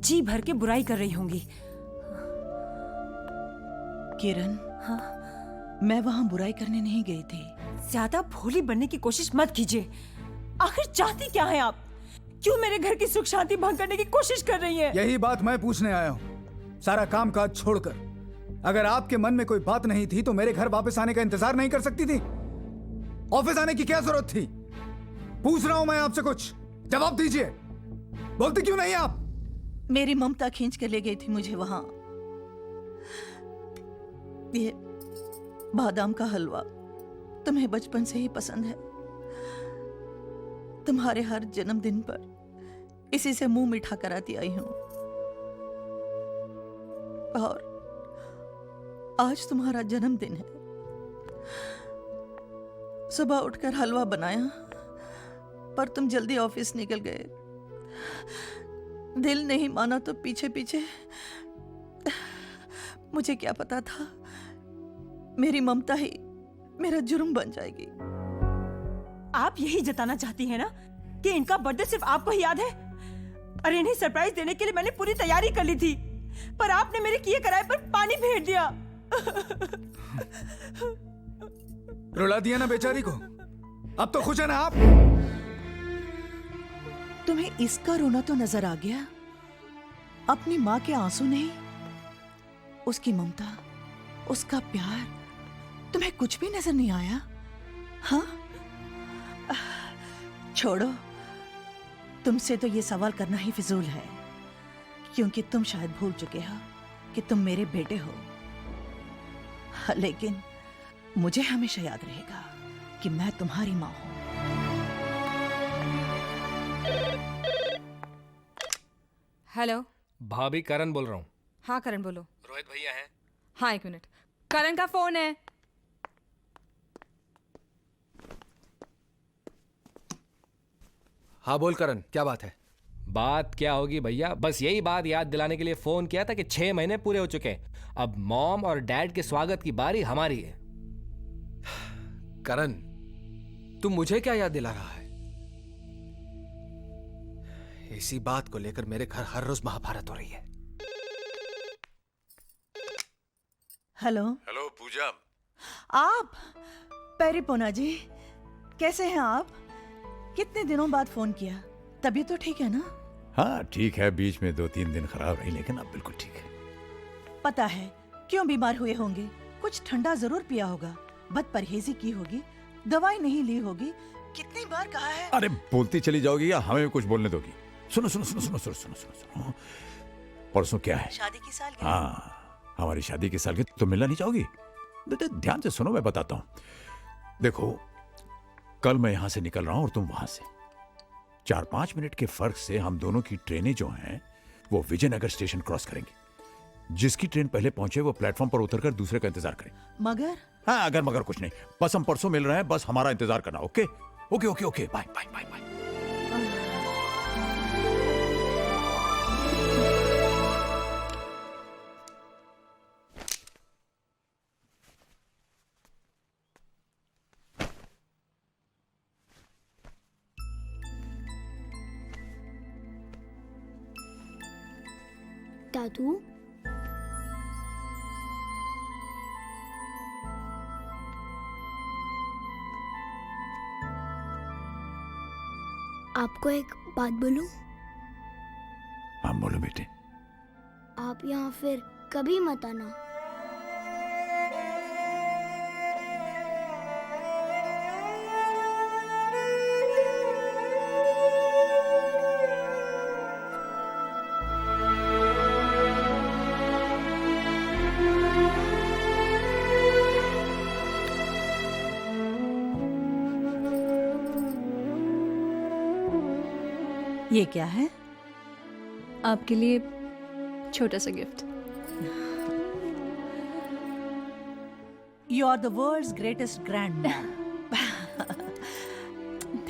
जी भर के बुराई कर रही होंगी। किरण, हाँ? मैं वहां बुराई करने नहीं गई थी। ज्यादा भोली बनने की कोशिश मत कीजिए। आखिर चाहती क्या है आप? क्यों मेरे घर की सुख शांति भंग करने की कोशिश कर रही है? यही बात मैं पूछने आया हूँ। सारा काम काज छोड़कर अगर आपके मन में कोई बात नहीं थी तो मेरे घर वापस आने का इंतजार नहीं कर सकती थी? ऑफिस आने की क्या जरूरत थी? पूछ रहा हूं मैं आपसे, कुछ जवाब दीजिए। बोलती क्यों नहीं आप? मेरी ममता खींच के ले गई थी मुझे वहां। ये बादाम का हलवा तुम्हें बचपन से ही पसंद है। तुम्हारे हर जन्मदिन पर इसी से मुंह मीठा कराती आई हूं, और आज तुम्हारा जन्मदिन है। सुबह उठकर हलवा बनाया, पर तुम जल्दी ऑफिस निकल गए। दिल नहीं माना तो पीछे पीछे। मुझे क्या पता था मेरी ममता ही मेरा जुर्म बन जाएगी। आप यही जताना चाहती हैं ना कि इनका बर्थडे सिर्फ आपको ही याद है? अरे इन्हें सरप्राइज देने के लिए मैंने पूरी तैयारी कर ली थी, पर आपने मेरे किए कराए पर पानी फेर दिया। रुला दिया ना बेचारी को। अब तो खुश है ना आप? तुम्हें इसका रोना तो नजर आ गया, अपनी माँ के आंसू नहीं। उसकी ममता, उसका प्यार तुम्हें कुछ भी नजर नहीं आया? हाँ, छोड़ो, तुमसे तो ये सवाल करना ही फिजूल है, क्योंकि तुम शायद भूल चुके हो कि तुम मेरे बेटे हो। लेकिन मुझे हमेशा याद रहेगा कि मैं तुम्हारी माँ हूं। हेलो भाभी, करण बोल रहा हूँ। हाँ करण बोलो। रोहित भैया हैं? हाँ एक मिनट, करण का फोन है। हाँ बोल करण, क्या बात है? बात क्या होगी भैया, बस यही बात याद दिलाने के लिए फोन किया था कि 6 महीने पूरे हो चुके हैं। अब मॉम और डैड के स्वागत की बारी हमारी है। करण, तू मुझे क्या याद दिला रहा है? इसी बात को लेकर मेरे घर हर रोज महाभारत हो रही है। हेलो। हेलो पूजा। आप? पेरिपोना जी, कैसे हैं आप? कितने दिनों बाद फोन किया। तबीयत तो ठीक है ना? हाँ ठीक है, बीच में 2-3 दिन खराब रही, लेकिन अब बिल्कुल ठीक है। पता है क्यों बीमार हुए होंगे? कुछ ठंडा जरूर पिया होगा, बद परहेजी की होगी, दवाई नहीं ली होगी। कितनी बार कहा है? अरे बोलती चली जाओगी या हमें भी कुछ बोलने दोगी? सुनो सुनो सुनो सुनो सुनो सुनो सुनो सुनो। परसों क्या है? शादी की सालगिरह। हाँ, हमारी शादी की सालगिरह। तुम मिलना नहीं चाहोगी? ध्यान से सुनो, मैं बताता हूँ। देखो, कल मैं यहां से निकल रहा हूं और तुम वहां से। 4-5 मिनट के फर्क से हम दोनों की ट्रेनें जो हैं वो विजयनगर स्टेशन क्रॉस करेंगी। जिसकी ट्रेन पहले पहुंचे वो प्लेटफॉर्म पर उतरकर दूसरे का इंतजार करें। मगर? हाँ, अगर मगर कुछ नहीं, बस हम परसों मिल रहे हैं, बस हमारा इंतजार करना। Okay okay okay okay, bye bye bye bye. दादू, आपको एक बात बोलूं? हाँ बोलो बेटे। आप यहाँ फिर कभी मत आना। ये क्या है? आपके लिए छोटा सा gift. You are the world's greatest grand man.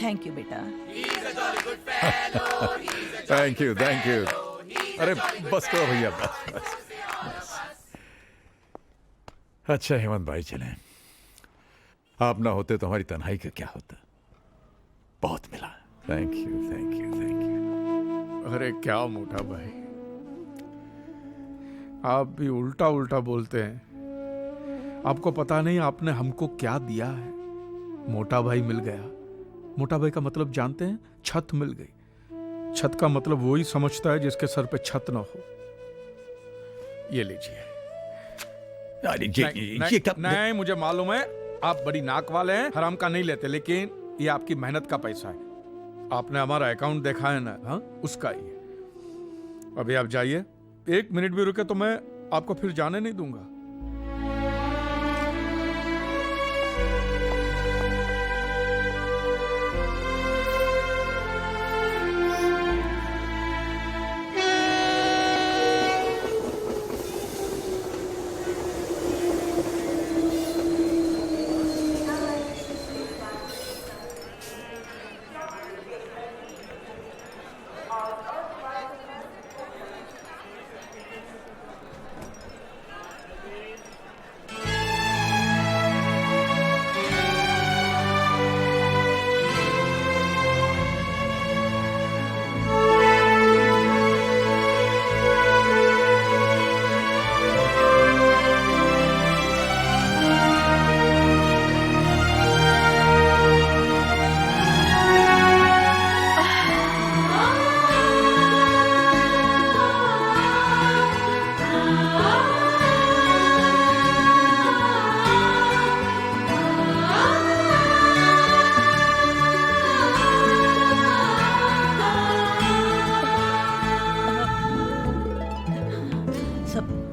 Thank you बेटा। Thank you thank you. अरे बस करो भैया, बस बस बस। अच्छा हेमंत भाई, चलें। आप ना होते तो हमारी तन्हाई का क्या होता। बहुत मिला। Thank you thank you thank you. अरे क्या मोटा भाई, आप भी उल्टा उल्टा बोलते हैं। आपको पता नहीं आपने हमको क्या दिया है। मोटा भाई मिल गया। मोटा भाई का मतलब जानते हैं? छत मिल गई। छत का मतलब वही समझता है जिसके सर पे छत ना हो। ये लीजिए। नहीं, मुझे मालूम है आप बड़ी नाक वाले हैं, हराम का नहीं लेते, लेकिन ये आपकी मेहनत का पैसा है। आपने हमारा अकाउंट देखा है ना? हाँ, उसका ही है। अभी आप जाइए, 1 मिनट भी रुके तो मैं आपको फिर जाने नहीं दूंगा।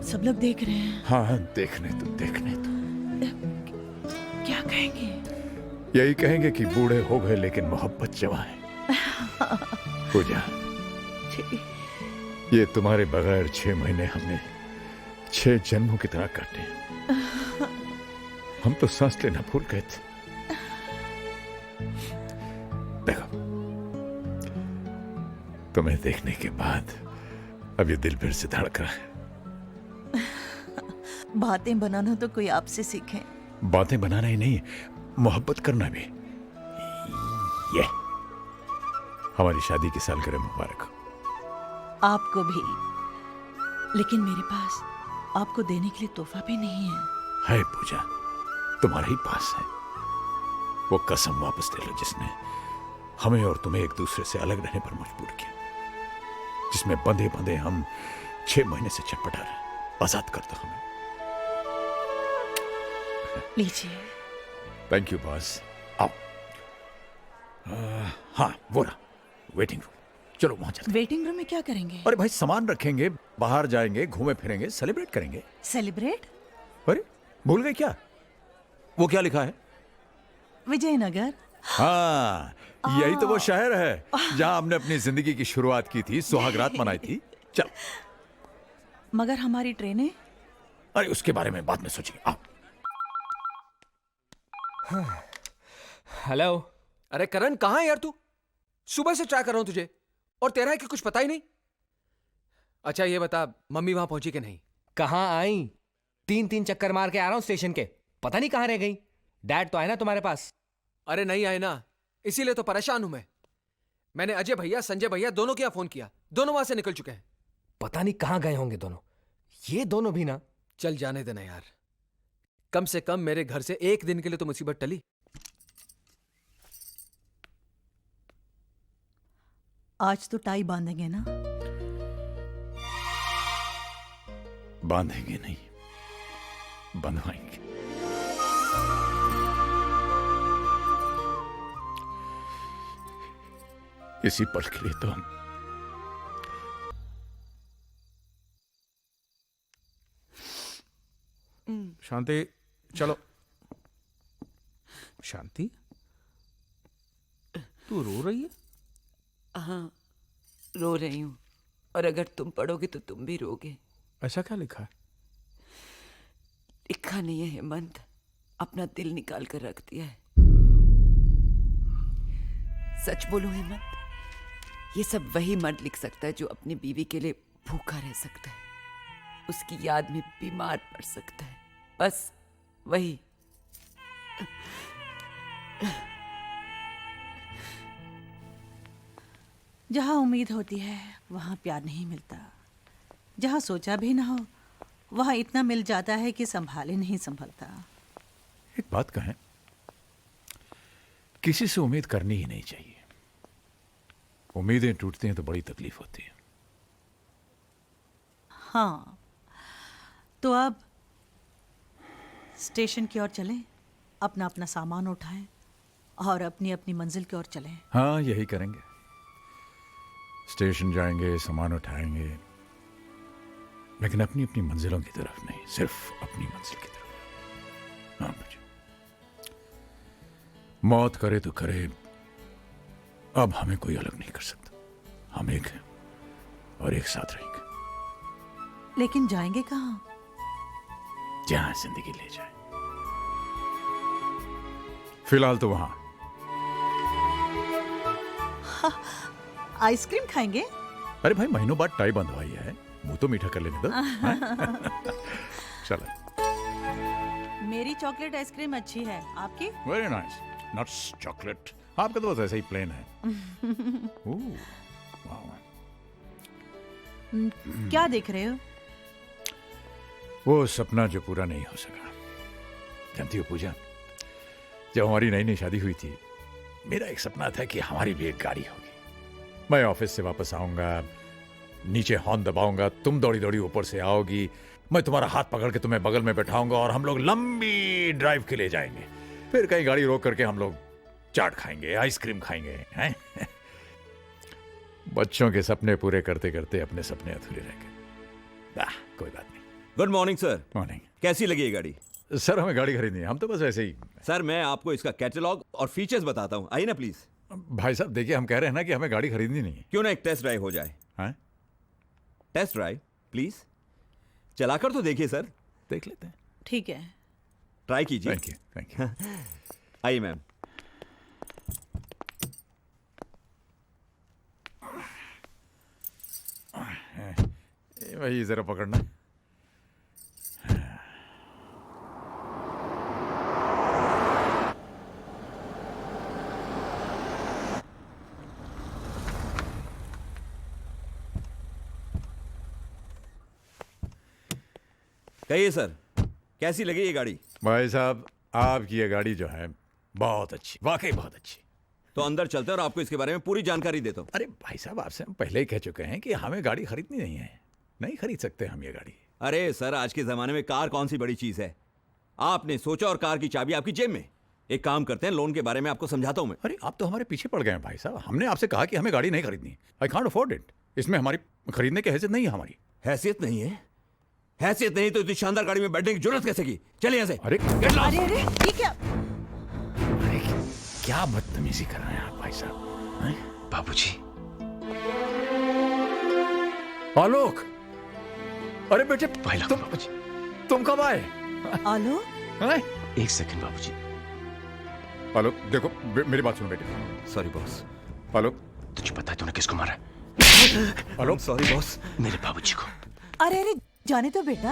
सब लोग देख रहे हैं। हाँ, देखने तो। क्या कहेंगे? यही कहेंगे कि बूढ़े हो गए लेकिन मोहब्बत जवां है। पूजा, ये तुम्हारे बगैर 6 महीने हमने 6 जन्मों की तरह काटे। हम तो सांस लेना भूल गए थे। देखो, तुम्हें देखने के बाद अब ये दिल फिर से धड़क रहा है। बातें बनाना तो कोई आपसे सीखे। बातें बनाना ही नहीं, मोहब्बत करना भी। ये हमारी शादी की सालगिरह मुबारक हो। आपको भी। लेकिन मेरे पास आपको देने के लिए तोहफा भी नहीं है। पूजा, तुम्हारे ही पास है। वो कसम वापस ले लो जिसने हमें और तुम्हें एक दूसरे से अलग रहने पर मजबूर किया, जिसमें बंधे बंधे हम 6 महीने से छटपटा रहे। आजाद कर दो हमें। लीजिए। Thank you boss. आओ। हाँ, वो रहा वेटिंग रूम। चलो वहां चलते। वेटिंग रूम में क्या करेंगे? अरे भाई, सामान रखेंगे, बाहर जाएंगे, घूमे फिरेंगे, सेलिब्रेट करेंगे। सेलिब्रेट? अरे भूल गए क्या? वो क्या लिखा है? विजयनगर। हाँ, यही तो वो शहर है जहां हमने अपनी जिंदगी की शुरुआत की थी, सुहागरात मनाई थी। चल। मगर हमारी ट्रेनें? अरे उसके बारे में बाद में सोचेंगे। आओ। हेलो। अरे करण, कहाँ है यार तू? सुबह से ट्राई कर रहा हूं तुझे, और तेरा है कि कुछ पता ही नहीं। अच्छा ये बता, मम्मी वहां पहुंची कि नहीं? कहाँ आई? 3 चक्कर मार के आ रहा हूं स्टेशन के, पता नहीं कहाँ रह गई। डैड तो आए ना तुम्हारे पास? अरे नहीं आए ना, इसीलिए तो परेशान हूं मैं। मैंने अजय भैया, संजय भैया दोनों के यहाँ फोन किया, दोनों वहां से निकल चुके हैं। पता नहीं कहाँ गए होंगे दोनों। ये दोनों भी ना। चल जाने देना यार, कम से कम मेरे घर से 1 दिन के लिए तो मुसीबत टली। आज तो टाई बांधेंगे ना? बांधेंगे नहीं, बंधवाएंगे। इसी पल के लिए तो हम। शांति, चलो। शांति, तू रो रही है? हाँ, रो रही हूँ। और अगर तुम पढ़ोगे तो तुम भी रोगे। ऐसा क्या लिखा है? लिखा नहीं है हेमंत, अपना दिल निकाल कर रख दिया है। सच बोलो हेमंत, ये सब वही मर्द लिख सकता है जो अपनी बीवी के लिए भूखा रह सकता है, उसकी याद में बीमार पड़ सकता है, बस वही। जहां उम्मीद होती है वहां प्यार नहीं मिलता, जहां सोचा भी ना हो वहाँ इतना मिल जाता है कि संभाले नहीं संभलता। एक बात कहें, किसी से उम्मीद करनी ही नहीं चाहिए। उम्मीदें टूटती हैं तो बड़ी तकलीफ होती है। हाँ, तो अब स्टेशन की ओर चलें, अपना अपना सामान उठाएं और अपनी अपनी मंजिल की ओर चलें। हाँ, यही करेंगे। स्टेशन जाएंगे, सामान उठाएंगे, लेकिन अपनी अपनी मंजिलों की तरफ नहीं, सिर्फ अपनी मंजिल की तरफ। हाँ मुझे मौत करे तो करे, अब हमें कोई अलग नहीं कर सकता। हम एक हैं और एक साथ रहेंगे। लेकिन जाएंगे कहाँ? जहां जिंदगी ले जाए। फिलहाल तो वहां। आइसक्रीम खाएंगे? अरे भाई, महीनों बाद टाई बंधवाई है, मुंह तो मीठा कर लेने दो। चलो। मेरी चॉकलेट आइसक्रीम अच्छी है, आपकी? Very nice. Nuts chocolate. आपका तो बस ऐसा ही प्लेन है। वाह। क्या देख रहे हो? वो सपना जो पूरा नहीं हो सका। जानती हो पूजा, जब हमारी नई नई शादी हुई थी, मेरा एक सपना था कि हमारी भी एक गाड़ी होगी। मैं ऑफिस से वापस आऊंगा, नीचे हॉर्न दबाऊंगा, तुम दौड़ी दौड़ी ऊपर से आओगी, मैं तुम्हारा हाथ पकड़ के तुम्हें बगल में बैठाऊंगा और हम लोग लंबी ड्राइव के लिए जाएंगे। फिर कहीं गाड़ी रोक करके हम लोग चाट खाएंगे, आइसक्रीम खाएंगे, हैं? बच्चों के सपने पूरे करते करते अपने सपने अधूरे रह गए। कोई बात नहीं। Good morning sir. मॉर्निंग। कैसी लगी ये गाड़ी? सर, हमें गाड़ी खरीदनी है, हम तो बस ऐसे ही। सर, मैं आपको इसका कैटलॉग और फीचर्स बताता हूँ, आइए ना प्लीज। भाई साहब देखिए, हम कह रहे हैं ना कि हमें गाड़ी खरीदनी नहीं है। क्यों ना एक टेस्ट ड्राइव हो जाए? हैं? टेस्ट ड्राइव प्लीज, चलाकर तो देखिए सर। देख लेते हैं। ठीक है, ट्राई कीजिए। Thank you, thank you. आइए मैम। वही जरा पकड़ना। कहिए सर, कैसी लगी ये गाड़ी? भाई साहब, आपकी ये गाड़ी जो है बहुत अच्छी, वाकई बहुत अच्छी। तो अंदर चलते हैं और आपको इसके बारे में पूरी जानकारी देता हूँ। अरे भाई साहब, आपसे हम पहले ही कह चुके हैं कि हमें गाड़ी खरीदनी नहीं है, नहीं खरीद सकते हम ये गाड़ी। अरे सर, आज के जमाने में कार कौन सी बड़ी चीज है? आपने सोचा और कार की चाबी आपकी जेब में। एक काम करते हैं, लोन के बारे में आपको समझाता हूँ मैं। अरे आप तो हमारे पीछे पड़ गए हैं भाई साहब। हमने आपसे कहा कि हमें गाड़ी नहीं खरीदनी। I can't afford it. इसमें हमारी खरीदने की हैसियत नहीं है। हमारी हैसियत नहीं है? हैसियत नहीं तो इतनी शानदार गाड़ी में बैठने की जरूरत कैसे की? चलिए यहाँ से। अरे अरे ये क्या? अरे क्या बदतमीजी कर रहे हैं आप भाई साहब? बाबूजी। आलोक, अरे बेटे तुम कब आए? आलोक, एक सेकंड बाबूजी। आलोक देखो, मेरी बात सुनो बेटे। Sorry boss. आलोक, तुझे पता है तूने किसको मारा है? आलोक, सॉरी बॉस। मेरे बाबूजी को। अरे अरे जाने तो बेटा।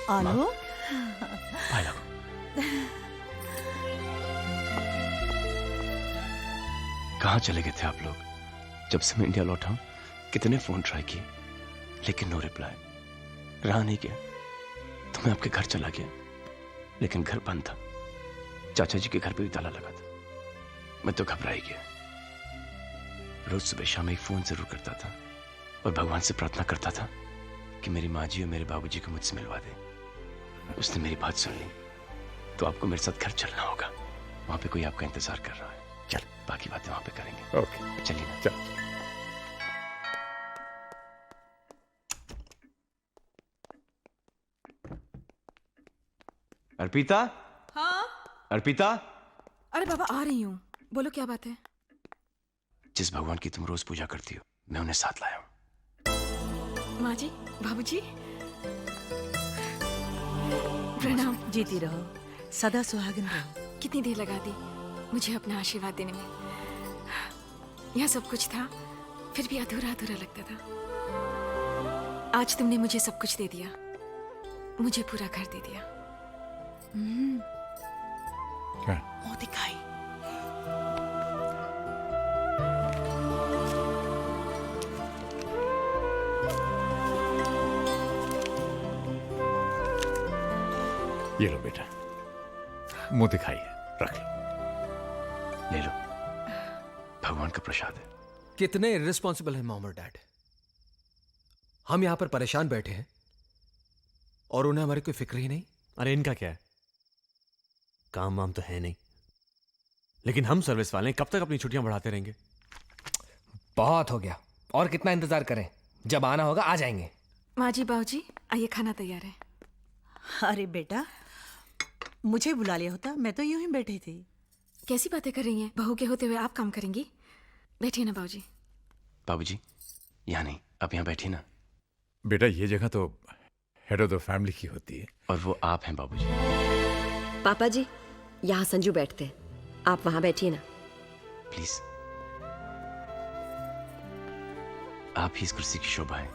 आलोक, कहाँ चले गए थे आप लोग? जब से मैं इंडिया लौटा हूं, कितने फोन ट्राई किए, लेकिन नो रिप्लाई। रहा नहीं गया तो मैं आपके घर चला गया, लेकिन घर बंद था। चाचा जी के घर पे भी ताला लगा था। मैं तो घबरा ही गया। रोज सुबह शाम एक फोन जरूर करता था और भगवान से प्रार्थना करता था कि मेरी माँ जी और मेरे बाबूजी को मुझसे मिलवा दे। उसने मेरी बात सुन ली। तो आपको मेरे साथ घर चलना होगा। वहां पे कोई आपका इंतजार कर रहा है। चल, बाकी बातें वहां पे करेंगे। ओके, चलिए ना। चल। अर्पिता। हाँ? अर्पिता। अरे बाबा, आ रही हूँ। बोलो क्या बात है? जिस भगवान की तुम रोज पूजा करती हो, मैं उन्हें साथ लाया हूँ। माँ जी, बाबूजी, प्रणाम। जीती रहो, सदा सुहागन रहो। कितनी देर लगा दी मुझे अपना आशीर्वाद देने में। यहाँ सब कुछ था, फिर भी अधूरा अधूरा लगता था। आज तुमने मुझे सब कुछ दे दिया, मुझे पूरा घर दे दिया। क्या? मुंह दिखाई। ये लो बेटा, मुंह दिखाइए, रख लो। ले लो, भगवान का प्रसाद है। कितने इर्रिस्पॉन्सिबल हैं मॉम और डैड। हम यहां पर परेशान बैठे हैं और उन्हें हमारी कोई फिक्र ही नहीं। अरे इनका क्या है, काम वाम तो है नहीं, लेकिन हम सर्विस वाले हैं, कब तक अपनी छुट्टियां बढ़ाते रहेंगे। बहुत हो गया, और कितना इंतजार करें, जब आना होगा आ जाएंगे। माँ जी बाबूजी आइए, खाना तैयार है। अरे बेटा, मुझे बुला लिया होता, मैं तो यूं ही बैठी थी। कैसी बातें कर रही हैं, बहू के होते हुए आप काम करेंगी। बैठिए ना बाबूजी। बाबूजी यहाँ नहीं, आप यहाँ बैठिए ना। बेटा ये जगह तो हेड ऑफ द फैमिली की होती है। और वो आप हैं बाबूजी। पापा जी, यहाँ संजू बैठते हैं, आप वहां बैठिए ना। प्लीज, आप ही इस कुर्सी की शोभा है।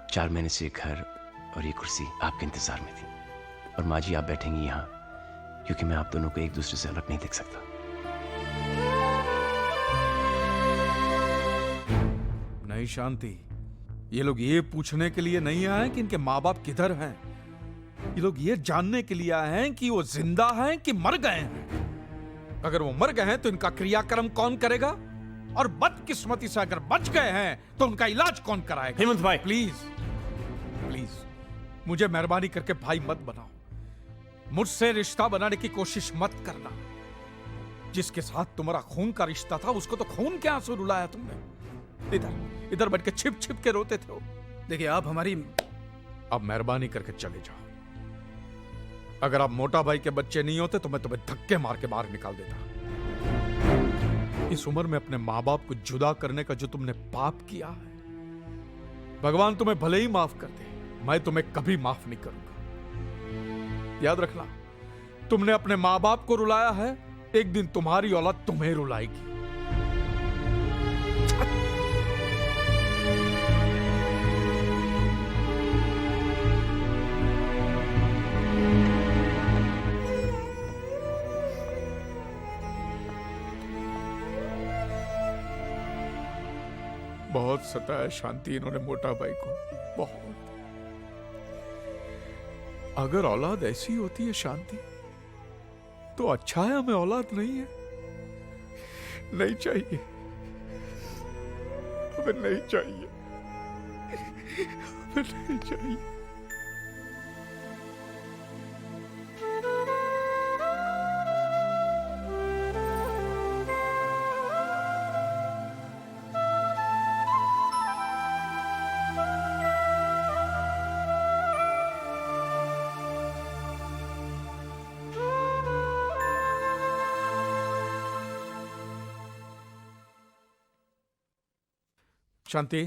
4 महीने से ये घर और ये कुर्सी आपके इंतजार में थी, और माँ जी आप बैठेंगी यहाँ क्योंकि मैं आप दोनों को एक दूसरे से अलग नहीं देख सकता। नहीं शांति, ये लोग ये पूछने के लिए नहीं आए कि इनके माँ बाप किधर हैं। ये लोग ये जानने के लिए आए हैं कि वो जिंदा हैं कि मर गए हैं। अगर वो मर गए हैं तो इनका क्रियाक्रम कौन करेगा, और बदकिस्मती से अगर बच गए हैं तो उनका इलाज कौन कराएगा। हेमंत भाई प्लीज प्लीज, मुझे मेहरबानी करके भाई मत बनाओ। मुझसे रिश्ता बनाने की कोशिश मत करना। जिसके साथ तुम्हारा खून का रिश्ता था उसको तो खून के आंसू रुलाया तुमने। इधर इधर बैठ के छिप छिप के रोते थे। देखिए आप हमारी, अब मेहरबानी करके चले जाओ। अगर आप मोटा भाई के बच्चे नहीं होते तो मैं तुम्हें धक्के मार के बाहर निकाल देता। इस उम्र में अपने माँ बाप को जुदा करने का जो तुमने पाप किया है, भगवान तुम्हें भले ही माफ कर दे, मैं तुम्हें कभी माफ नहीं करूंगा। याद रखना, तुमने अपने माँ बाप को रुलाया है, एक दिन तुम्हारी औलाद तुम्हें रुलाएगी। बहुत सताया शांति इन्होंने मोटा भाई को, बहुत। अगर औलाद ऐसी होती है शांति, तो अच्छा है हमें औलाद नहीं है। नहीं चाहिए, हमें नहीं चाहिए, हमें नहीं चाहिए। शांति,